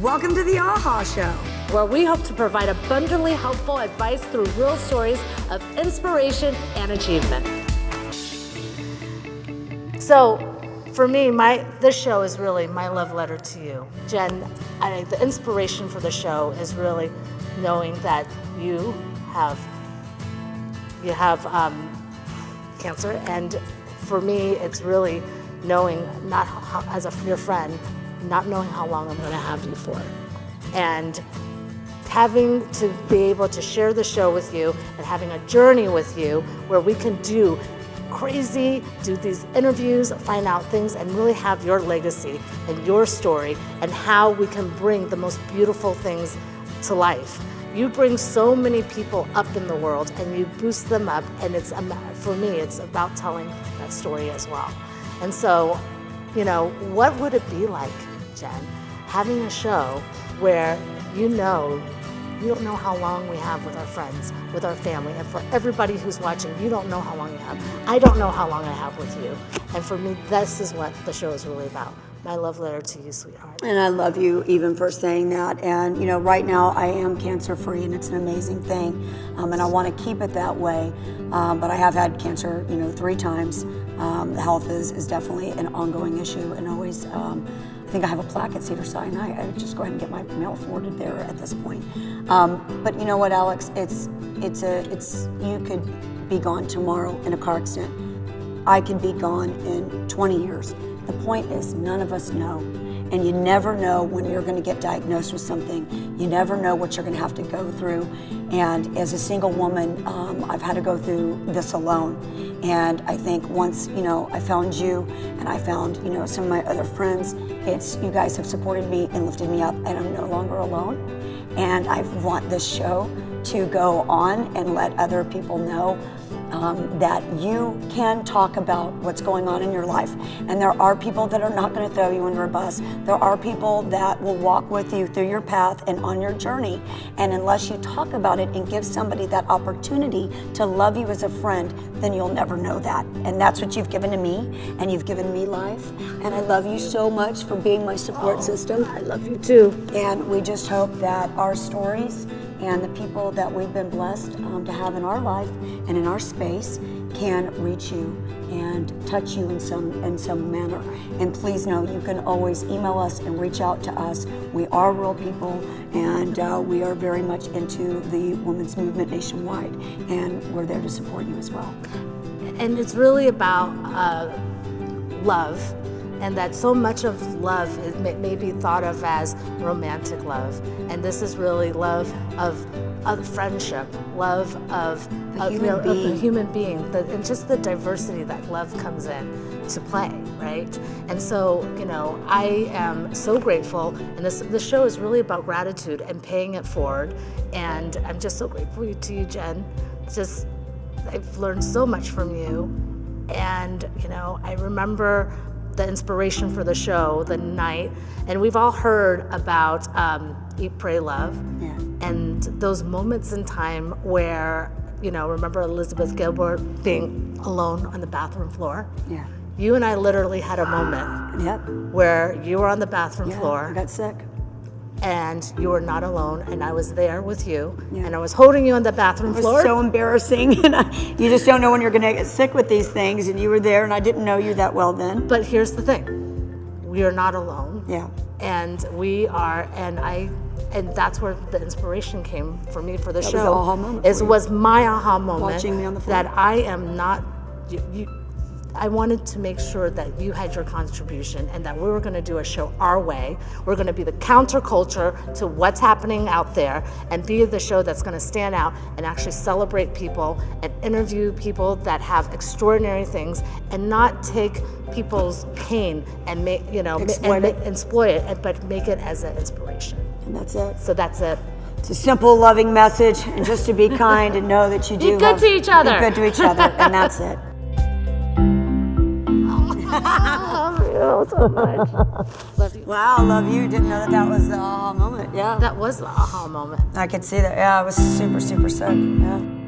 Welcome to the AHA Show, where we hope to provide abundantly helpful advice through real stories of inspiration and achievement. So, for me, this show is really my love letter to you. Jen, the inspiration for the show is really knowing that you have cancer, and for me, it's really knowing, not as your friend, not knowing how long I'm going to have you for, and having to be able to share the show with you and having a journey with you where we can do these interviews, find out things, and really have your legacy and your story and how we can bring the most beautiful things to life. You bring so many people up in the world and you boost them up, and for me, it's about telling that story as well. And so, what would it be like, Jen, having a show where you don't know how long we have with our friends, with our family, and for everybody who's watching, you don't know how long you have. I don't know how long I have with you. And for me, this is what the show is really about. My love letter to you, sweetheart. And I love you even for saying that. And right now I am cancer free, and it's an amazing thing. And I want to keep it that way. But I have had cancer, 3 times. The health is definitely an ongoing issue, and always. I think I have a plaque at Cedars-Sinai. I would just go ahead and get my mail forwarded there at this point. But you know what, Alex? It's you could be gone tomorrow in a car accident. I could be gone in 20 years. The point is, none of us know. And you never know when you're going to get diagnosed with something. You never know what you're going to have to go through. And as a single woman, I've had to go through this alone. And I think once, I found you and I found, some of my other friends, you guys have supported me and lifted me up, and I'm no longer alone. And I want this show to go on and let other people know that you can talk about what's going on in your life. And there are people that are not going to throw you under a bus. There are people that will walk with you through your path and on your journey. And unless you talk about it and give somebody that opportunity to love you as a friend, then you'll never know that. And that's what you've given to me, and you've given me life. And I love you so much for being my support system. I love you too. And we just hope that our stories and the people that we've been blessed to have in our life and in our space can reach you and touch you in some manner. And please know you can always email us and reach out to us. We are real people, and we are very much into the women's movement nationwide, and we're there to support you as well. And it's really about love. And that so much of love may be thought of as romantic love. And this is really love of friendship, love of the human being, and just the diversity that love comes in to play, right? And so, I am so grateful, and this show is really about gratitude and paying it forward. And I'm just so grateful to you, Jen. I've learned so much from you. And, I remember the inspiration for the show, the night, and we've all heard about Eat, Pray, Love, and those moments in time where, remember Elizabeth Gilbert being alone on the bathroom floor? Yeah. You and I literally had a moment where you were on the bathroom floor. I got sick. And you were not alone, and I was there with you, and I was holding you on the bathroom floor. It was so embarrassing, and you just don't know when you're going to get sick with these things, and you were there, and I didn't know you that well then. But here's the thing, we are not alone. Yeah. And we are, and that's where the inspiration came for me for the show. That was the aha moment. It was my aha moment. Watching me on the floor. That I am not, I wanted to make sure that you had your contribution and that we were going to do a show our way. We're going to be the counterculture to what's happening out there and be the show that's going to stand out and actually celebrate people and interview people that have extraordinary things and not take people's pain and exploit it, but make it as an inspiration. And that's it. So that's it. It's a simple, loving message, and just to be kind and know that you do be good to each other. Be good to each other, and that's it. I love you so much. Love you. Wow, love you. Didn't know that was the aha moment. Yeah. That was the aha moment. I could see that. Yeah, I was super, super sick. Yeah.